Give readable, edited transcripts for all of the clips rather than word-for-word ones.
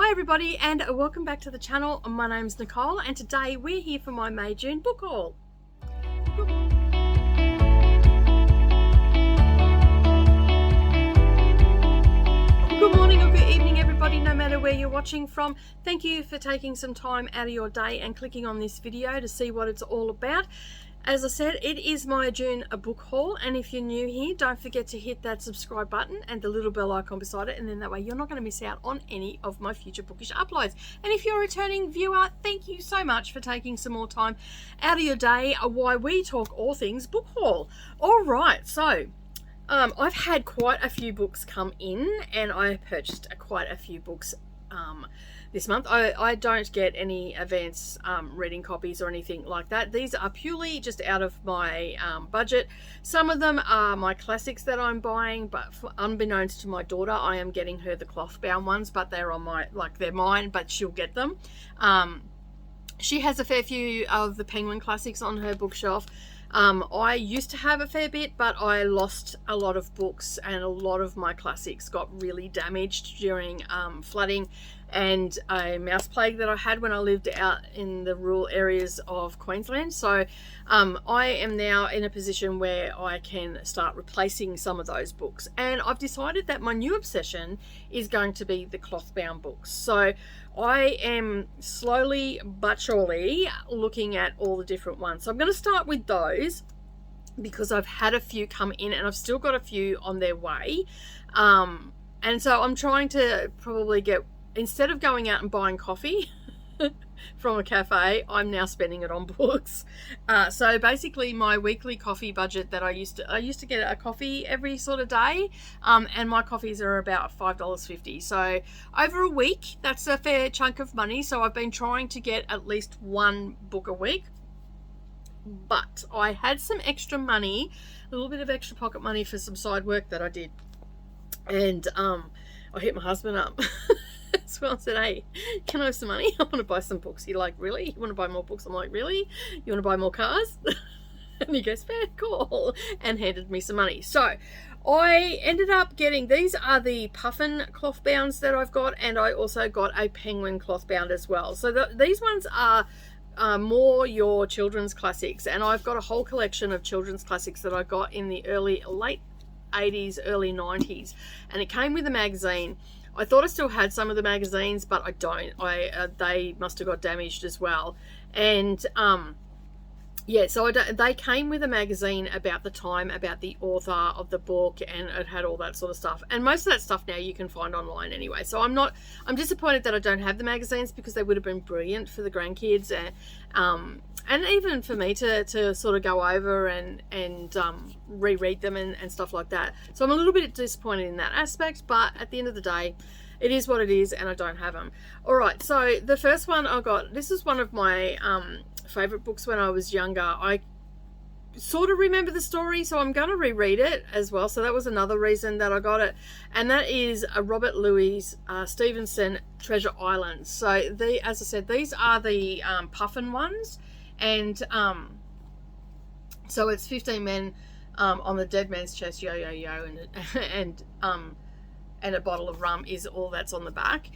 Hi everybody and welcome back to the channel. My name's Nicole and today we're here for my May June book haul. Good morning or good evening everybody, no matter where you're watching from. Thank you for taking some time out of your day and clicking on this video to see what it's all about. As I said, it is my June book haul, and if you're new here, don't forget to hit that subscribe button and the little bell icon beside it, and then that way you're not going to miss out on any of my future bookish uploads. And if you're a returning viewer, thank you so much for taking some more time out of your day while we talk all things book haul. All right, so I've had quite a few books come in, and I purchased quite a few books this month. I don't get any advance reading copies or anything like that. These are purely just out of my budget. Some of them are my classics that I'm buying, but unbeknownst to my daughter, I am getting her the cloth bound ones, but they're on my, they're mine, but she'll get them. She has a fair few of the Penguin classics on her bookshelf. I used to have a fair bit, but I lost a lot of books, and a lot of my classics got really damaged during flooding and a mouse plague that I had when I lived out in the rural areas of Queensland. So I am now in a position where I can start replacing some of those books, and I've decided that my new obsession is going to be the cloth bound books. So I am slowly but surely looking at all the different ones. So I'm going to start with those because I've had a few come in and I've still got a few on their way. And so I'm trying to probably get, instead of going out and buying coffee from a cafe, I'm now spending it on books. So basically my weekly coffee budget that I used to get a coffee every sort of day, and my coffees are about $5.50. So over a week, that's a fair chunk of money. So I've been trying to get at least one book a week. But I had some extra money, a little bit of extra pocket money for some side work that I did. And I hit my husband up. So I said, hey, can I have some money? I want to buy some books. He's like, really? You want to buy more books? I'm like, really? You want to buy more cars? And he goes, fair call, and handed me some money. So I ended up getting, these are the Puffin cloth bounds that I've got, and I also got a Penguin cloth bound as well. So these ones are more your children's classics, and I've got a whole collection of children's classics that I got in the late 80s, early 90s, and it came with a magazine. I thought I still had some of the magazines, but I don't. They must have got damaged as well. And yeah, so they came with a magazine about the time, about the author of the book, and it had all that sort of stuff. And most of that stuff now you can find online anyway. So I'm disappointed that I don't have the magazines, because they would have been brilliant for the grandkids, and even for me to sort of go over and reread them and stuff like that. So I'm a little bit disappointed in that aspect, but at the end of the day, it is what it is, and I don't have them. All right, so the first one I got, this is one of my favorite books when I was younger. I sort of remember the story, so I'm going to reread it as well. So that was another reason that I got it, and that is Robert Louis Stevenson, Treasure Island. So as I said, these are the Puffin ones, and so it's 15 men on the dead man's chest, yo yo yo, and a bottle of rum is all that's on the back.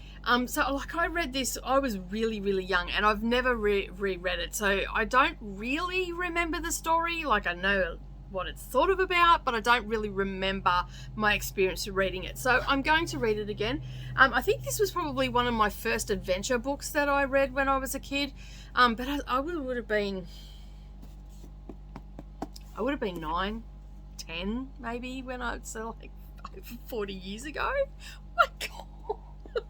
So like, I read this, I was really young, and I've never reread it, so I don't really remember the story. Like, I know what it's sort of about, but I don't really remember my experience of reading it. So I'm going to read it again. I think this was probably one of my first adventure books that I read when I was a kid, but I would have been 9, 10 maybe, when so like 40 years ago. Oh my God,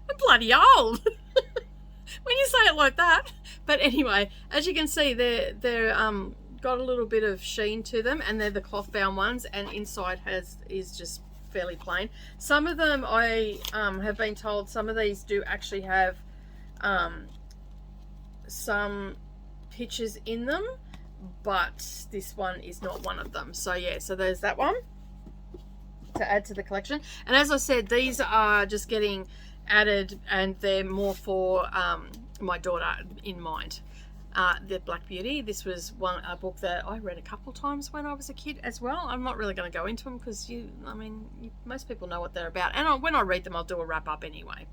I'm bloody old when you say it like that. But anyway, as you can see, they're got a little bit of sheen to them, and they're the cloth bound ones, and inside is just fairly plain. Some of them, I have been told, some of these do actually have some pictures in them, but this one is not one of them. So yeah, so there's that one to add to the collection. And as I said, these are just getting added, and they're more for my daughter in mind. The Black Beauty, this was a book that I read a couple times when I was a kid as well. I'm not really going to go into them because most people know what they're about, and when I read them, I'll do a wrap up anyway.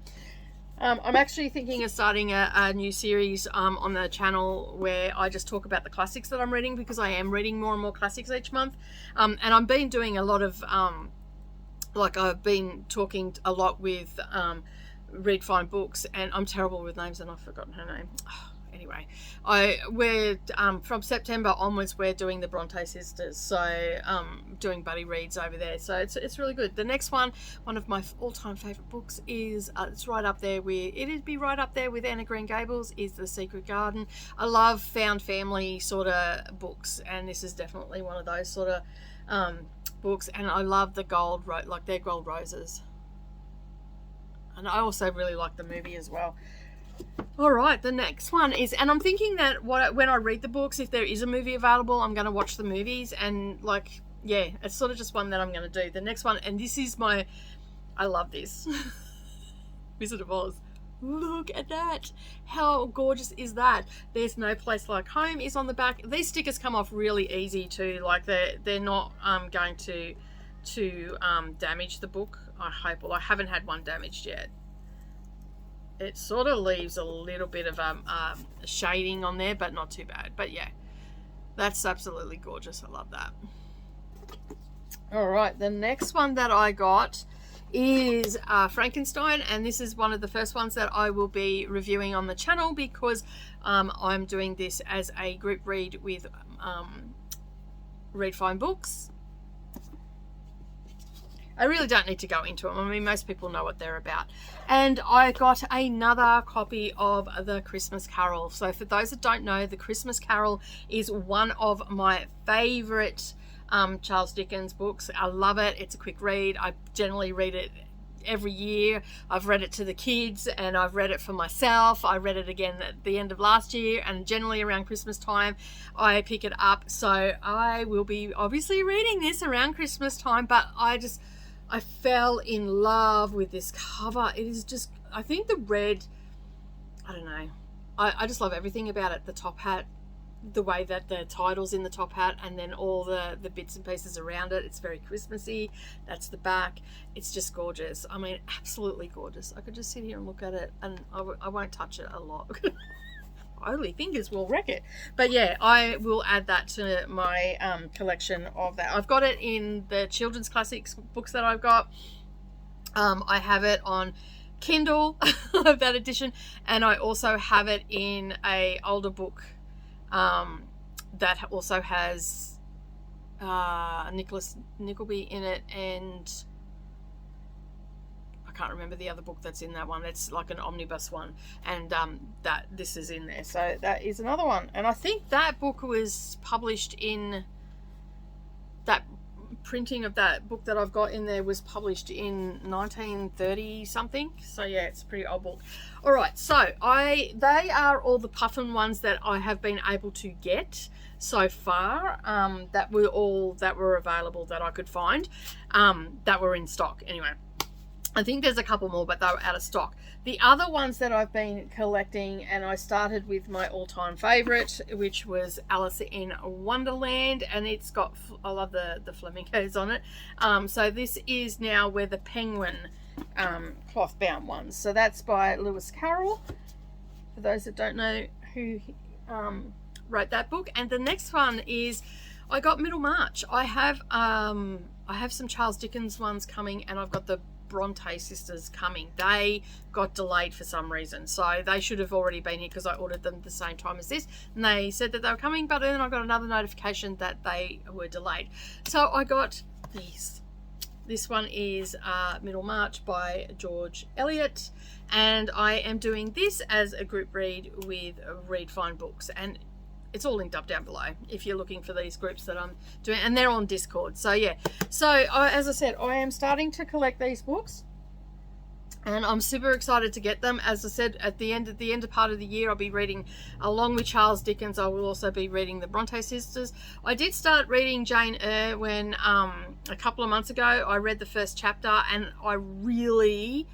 I'm actually thinking of starting a new series on the channel where I just talk about the classics that I'm reading, because I am reading more and more classics each month. And I've been doing a lot of, like I've been talking a lot with Reed Fine Books, and I'm terrible with names and I've forgotten her name. Anyway, we're from September onwards we're doing the Bronte sisters, so doing buddy reads over there, so it's really good. The next one of my all-time favorite books is it's right up there with Anna Green Gables, is The Secret Garden. I love found family sort of books, and this is definitely one of those sort of books. And I love the they're gold roses, and I also really like the movie as well. All right, the next one is, and I'm thinking that when I read the books, if there is a movie available, I'm going to watch the movies, and like, yeah, it's sort of just one that I'm going to do. The next one, and this is I love this. Wizard of Oz. Look at that. How gorgeous is that? There's No Place Like Home is on the back. These stickers come off really easy too. Like they're not going to damage the book, I hope. Well, I haven't had one damaged yet. It sort of leaves a little bit of shading on there, but not too bad. But yeah, that's absolutely gorgeous. I love that. All right, the next one that I got is Frankenstein, and this is one of the first ones that I will be reviewing on the channel, because I'm doing this as a group read with Reed Fine Books. I really don't need to go into them. I mean, most people know what they're about. And I got another copy of The Christmas Carol. So for those that don't know, The Christmas Carol is one of my favourite Charles Dickens books. I love it. It's a quick read. I generally read it every year. I've read it to the kids, and I've read it for myself. I read it again at the end of last year, and generally around Christmas time I pick it up. So I will be obviously reading this around Christmas time, but I fell in love with this cover. It is just, I think the red, I don't know, I just love everything about it. The top hat, the way that the title's in the top hat, and then all the bits and pieces around it. It's very Christmassy. That's the back. It's just gorgeous. I mean, absolutely gorgeous. I could just sit here and look at it, and I won't touch it a lot. Only fingers will wreck it. But yeah, I will add that to my collection of that. I've got it in the children's classics books that I've got. I have it on Kindle of that edition, and I also have it in a older book that also has Nicholas Nickleby in it, and I can't remember the other book that's in that one. It's like an omnibus one, and this is in there. So that is another one, and I think that book was published in that printing of that book that I've got in there was published in 1930 something. So yeah, it's a pretty old book. All right, so they are all the Puffin ones that I have been able to get so far, that were available, that I could find, that were in stock anyway. I think there's a couple more, but they were out of stock. The other ones that I've been collecting, and I started with my all-time favorite, which was Alice in Wonderland, and it's got, I love the flamingos on it. So this is now where the penguin cloth bound ones. So that's by Lewis Carroll, for those that don't know who wrote that book. And the next one is, I got Middlemarch. I have some Charles Dickens ones coming, and I've got the Bronte sisters coming. They got delayed for some reason, so they should have already been here, because I ordered them the same time as this, and they said that they were coming, but then I got another notification that they were delayed. So I got these. This one is Middlemarch by George Eliot, and I am doing this as a group read with Reed Fine Books, and it's all linked up down below if you're looking for these groups that I'm doing, and they're on Discord. So yeah, so as I said, I am starting to collect these books, and I'm super excited to get them. As I said, at the end of part of the year, I'll be reading, along with Charles Dickens, I will also be reading the Bronte sisters. I did start reading Jane Eyre when a couple of months ago. I read the first chapter, and I really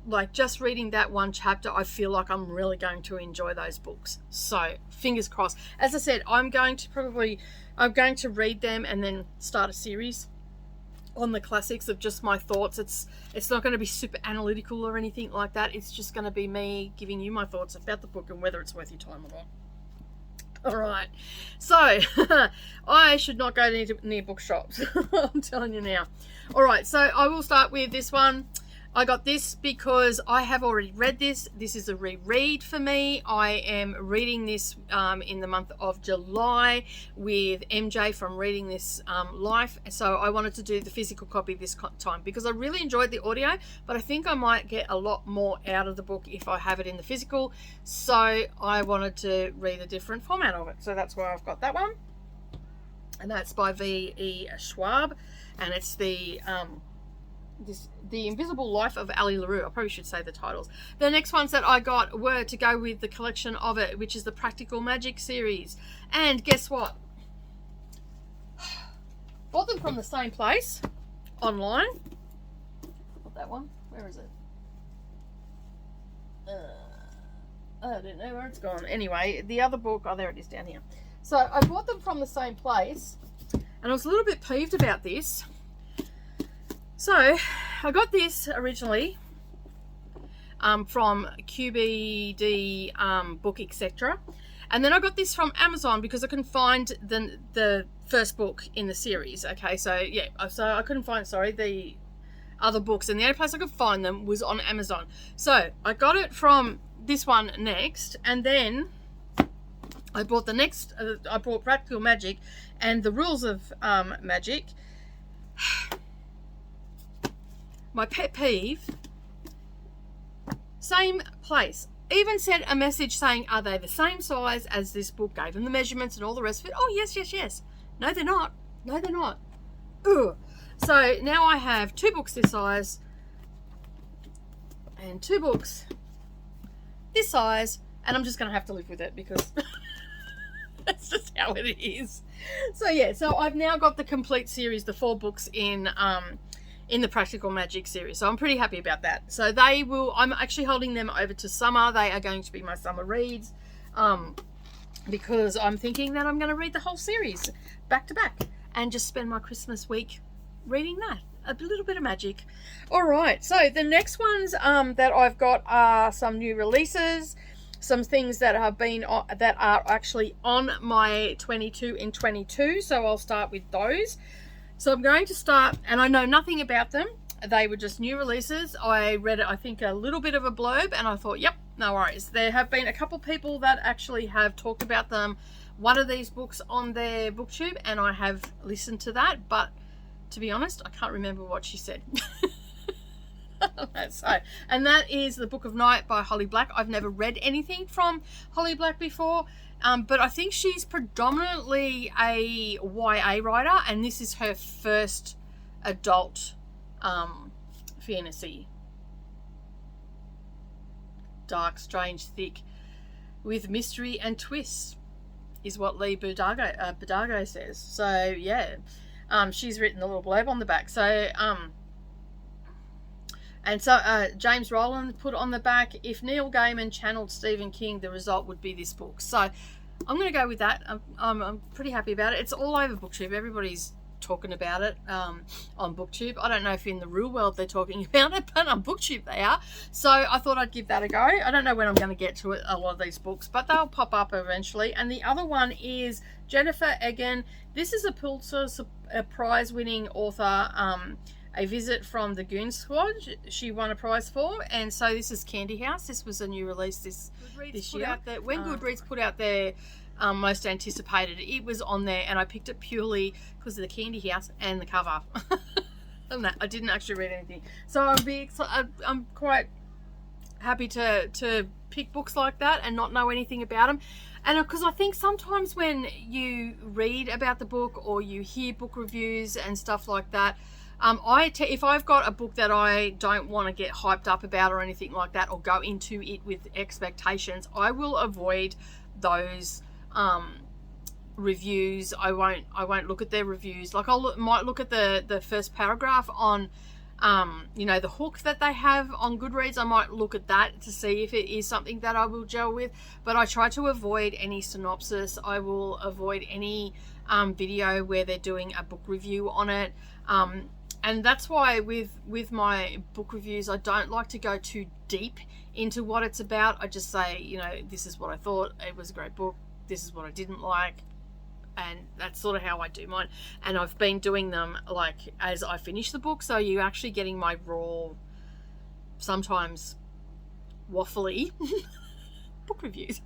like just reading that one chapter, I feel like I'm really going to enjoy those books. So fingers crossed. As I said, I'm going to read them and then start a series on the classics of just my thoughts. It's not going to be super analytical or anything like that. It's just going to be me giving you my thoughts about the book and whether it's worth your time or not. All right, so I should not go near bookshops. I'm telling you now. All right, so I will start with this one. I got this because I have already read this. This is a reread for me. I am reading this in the month of July with MJ from Reading This Life. So I wanted to do the physical copy this time because I really enjoyed the audio, but I think I might get a lot more out of the book if I have it in the physical. So I wanted to read a different format of it. So that's why I've got that one. And that's by V.E. Schwab. And it's the Invisible Life of Ali LaRue. I probably should say the titles. The next ones that I got were to go with the collection of it, which is the Practical Magic series. And guess what? Bought them from the same place online. Not that one. Where is it? I don't know where it's gone. Anyway, the other book, oh, there it is down here. So I bought them from the same place, and I was a little bit peeved about this. So I got this originally from QBD Book, etc. And then I got this from Amazon because I couldn't find the first book in the series. Okay, so yeah, so I couldn't find, the other books, and the only place I could find them was on Amazon. So I got it from this one next, and then I bought the next, I bought Practical Magic and the Rules of Magic. My pet peeve, same place. Even sent a message saying, are they the same size as this book? Gave them the measurements and all the rest of it. Oh, yes, yes, yes. No, they're not. No, they're not. Ugh. So now I have 2 books this size and 2 books this size, and I'm just going to have to live with it because that's just how it is. So yeah, so I've now got the complete series, the 4 books in the Practical Magic series. So I'm pretty happy about that. So I'm actually holding them over to summer. They are going to be my summer reads because I'm thinking that I'm going to read the whole series back to back and just spend my Christmas week reading that. A little bit of magic. All right, so the next ones that I've got are some new releases, some things that have been that are actually on my 22 in 22. So I'll start with those. So I'm going to start, and I know nothing about them. They were just new releases. I read, I think, a little bit of a blurb, and I thought, yep, no worries. There have been a couple people that actually have talked about them, one of these books on their Booktube, and I have listened to that, but to be honest, I can't remember what she said. So, and that is The Book of Night by Holly Black. I've never read anything from Holly Black before. But I think she's predominantly a YA writer, and this is her first adult fantasy. Dark, strange, thick, with mystery and twists, is what Lee Bardugo says. So yeah, she's written a little blurb on the back. So and so James Rowland put on the back, if Neil Gaiman channeled Stephen King, the result would be this book. So I'm going to go with that. I'm pretty happy about it. It's all over Booktube. Everybody's talking about it on Booktube. I don't know if in the real world they're talking about it, but on Booktube they are. So I thought I'd give that a go. I don't know when I'm going to get to it, a lot of these books, but they'll pop up eventually. And the other one is Jennifer Egan. This is a Pulitzer Prize winning author, A Visit from the Goon Squad, she won a prize for, and so this is Candy House. This was a new release this year. When Goodreads put out their most anticipated, it was on there, and I picked it purely because of the Candy House and the cover. And that, I didn't actually read anything, so I'm quite happy to pick books like that and not know anything about them. And because I think sometimes when you read about the book or you hear book reviews and stuff like that, if I've got a book that I don't want to get hyped up about or anything like that, or go into it with expectations, I will avoid those reviews. I won't look at their reviews. Like might look at the first paragraph on the hook that they have on Goodreads. I might look at that to see if it is something that I will gel with, but I try to avoid any synopsis. I will avoid any video where they're doing a book review on it. and that's why with my book reviews, I don't like to go too deep into what it's about. I just say, you know, this is what I thought. It was a great book. This is what I didn't like. And that's sort of how I do mine. And I've been doing them like as I finish the book. So you're actually getting my raw, sometimes waffly book reviews.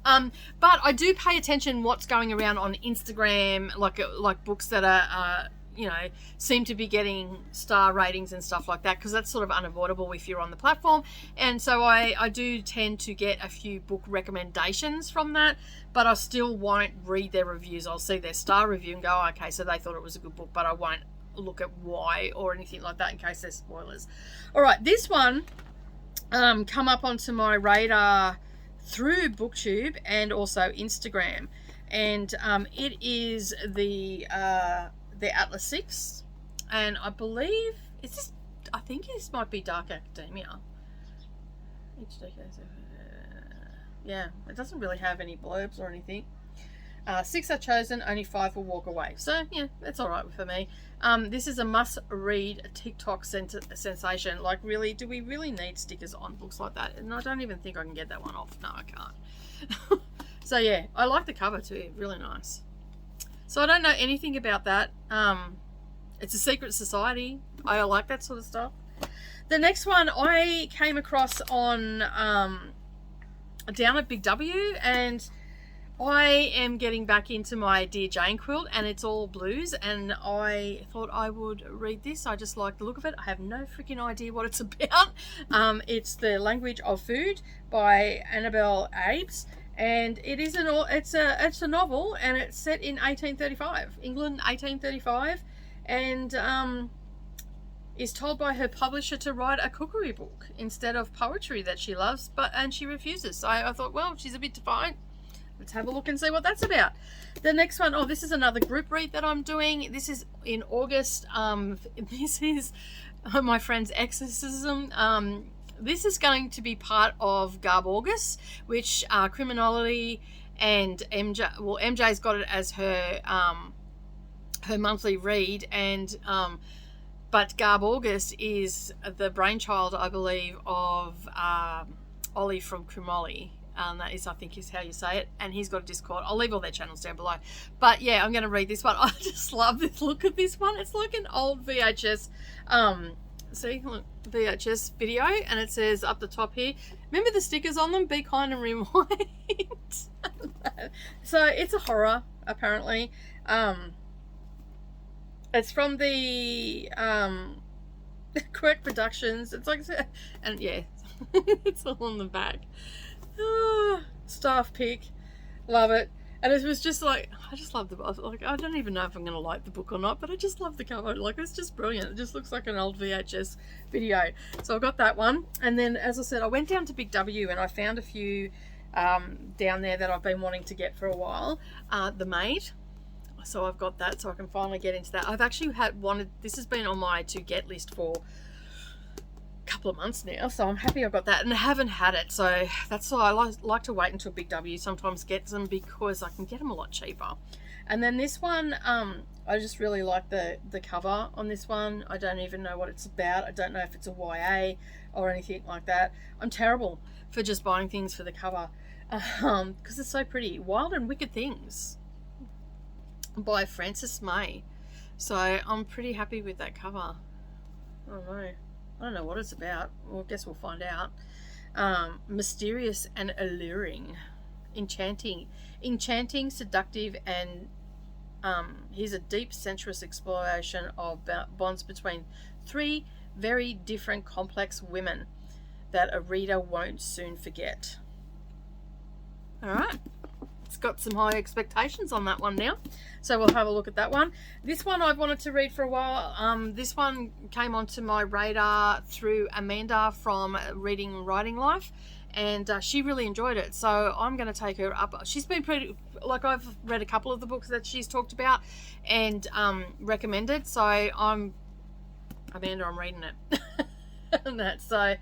But I do pay attention what's going around on Instagram, like books that are you know, seem to be getting star ratings and stuff like that, because that's sort of unavoidable if you're on the platform. And so I do tend to get a few book recommendations from that, but I still won't read their reviews. I'll see their star review and go, oh, okay, so they thought it was a good book, but I won't look at why or anything like that in case there's spoilers. All right, this one come up onto my radar through Booktube and also Instagram, and it is the Atlas 6, and I believe I think this might be Dark Academia. Yeah, it doesn't really have any blurbs or anything. 6 are chosen, only 5 will walk away. So yeah, that's all right for me. This is a must-read TikTok sensation. Like, really, do we really need stickers on books like that? And I don't even think I can get that one off. No, I can't. So yeah, I like the cover too. Really nice. So I don't know anything about that. It's a secret society. I like that sort of stuff. The next one I came across on down at Big W, and I am getting back into my Dear Jane quilt, and it's all blues, and I thought I would read this. I just like the look of it. I have no freaking idea what it's about. It's The Language of Food by Annabelle Abes. And it is it's a novel, and it's set in 1835, England, 1835, and is told by her publisher to write a cookery book instead of poetry that she loves, and she refuses. So I thought, well, she's a bit defiant. Let's have a look and see what that's about. The next one, oh, this is another group read that I'm doing. This is in August. This is my friend's exorcism. This is going to be part of Garb August, which Criminology and MJ. Well, MJ's got it as her her monthly read, and but Garb August is the brainchild, I believe, of Ollie from Criminology. That is, I think, is how you say it. And he's got a Discord. I'll leave all their channels down below. But yeah, I'm going to read this one. I just love this look at this one. It's like an old VHS. See, look, VHS video, and it says up the top here, remember the stickers on them? Be kind and rewind. So it's a horror, apparently. It's from the Quirk Productions. It's like, and yeah, it's all on the back. Staff pick, love it. And it was just like, I just love the book. Like, I don't even know if I'm going to like the book or not, but I just love the cover. Like, it's just brilliant. It just looks like an old VHS video. So I got that one. And then, as I said, I went down to Big W and I found a few down there that I've been wanting to get for a while. The Maid. So I've got that, so I can finally get into that. I've actually this has been on my to get list for couple of months now, so I'm happy I've got that, and I haven't had it, so that's why I like to wait until Big W sometimes gets them, because I can get them a lot cheaper. And then this one, I just really like the cover on this one. I don't even know what it's about. I don't know if it's a YA or anything like that. I'm terrible for just buying things for the cover, because it's so pretty. Wild and Wicked Things by Frances May. So I'm pretty happy with that cover. I don't know what it's about. Well, I guess we'll find out. Mysterious and alluring. Enchanting, seductive, and here's a deep, sensuous exploration of bonds between 3 very different, complex women that a reader won't soon forget. All right. It's got some high expectations on that one now, so we'll have a look at that one. This one I've wanted to read for a while. This one came onto my radar through Amanda from Reading and Writing Life, and she really enjoyed it, so I'm going to take her up. She's been pretty, like, I've read a couple of the books that she's talked about and recommended, so Amanda, I'm reading it. And that, so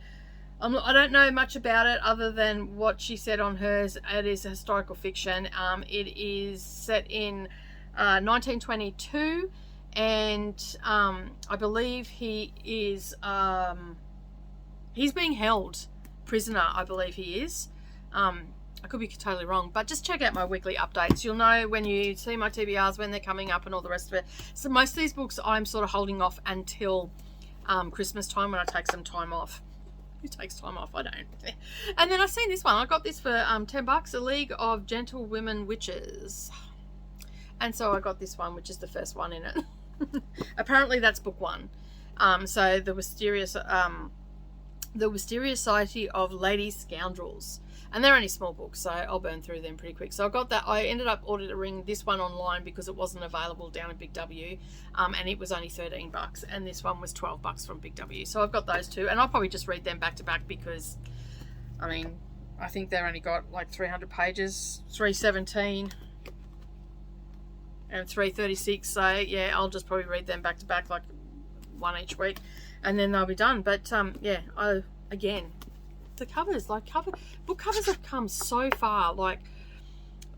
I don't know much about it other than what she said on hers. It is historical fiction. It is set in 1922, and I believe he is he's being held prisoner. I believe he is. I could be totally wrong, but just check out my weekly updates. You'll know when you see my TBRs, when they're coming up and all the rest of it. So most of these books I'm sort of holding off until Christmas time, when I take some time off. Who takes time off? I don't. And then I've seen this one. I got this for $10, A League of Gentle Women Witches. And so I got this one, which is the first one in it. Apparently that's book 1. So the Wisteria Society of Lady Scoundrels. And they're only small books, so I'll burn through them pretty quick. So I got that. I ended up ordering this one online because it wasn't available down at Big W, and it was only $13, and this one was $12 from Big W. So I've got those two, and I'll probably just read them back to back because, I mean, I think they've only got like 300 pages, 317 and 336. So yeah, I'll just probably read them back to back, like one each week, and then they'll be done. But yeah, again, the covers, like book covers have come so far. Like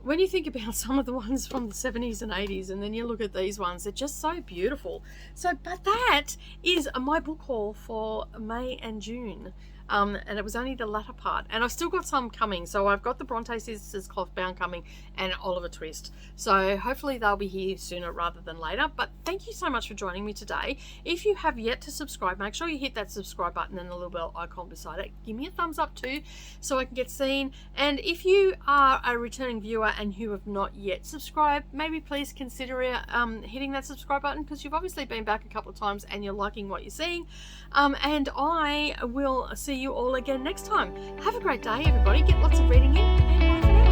when you think about some of the ones from the 70s and 80s, and then you look at these ones, they're just so beautiful. So, but that is my book haul for May and June. And it was only the latter part, and I've still got some coming. So I've got the Bronte Sisters cloth bound coming, and Oliver Twist. So hopefully they'll be here sooner rather than later. But thank you so much for joining me today. If you have yet to subscribe, make sure you hit that subscribe button and the little bell icon beside it. Give me a thumbs up too, so I can get seen. And if you are a returning viewer and you have not yet subscribed, maybe please consider hitting that subscribe button, because you've obviously been back a couple of times and you're liking what you're seeing. And I will see you all again next time. Have a great day, everybody. Get lots of reading in, and bye for now.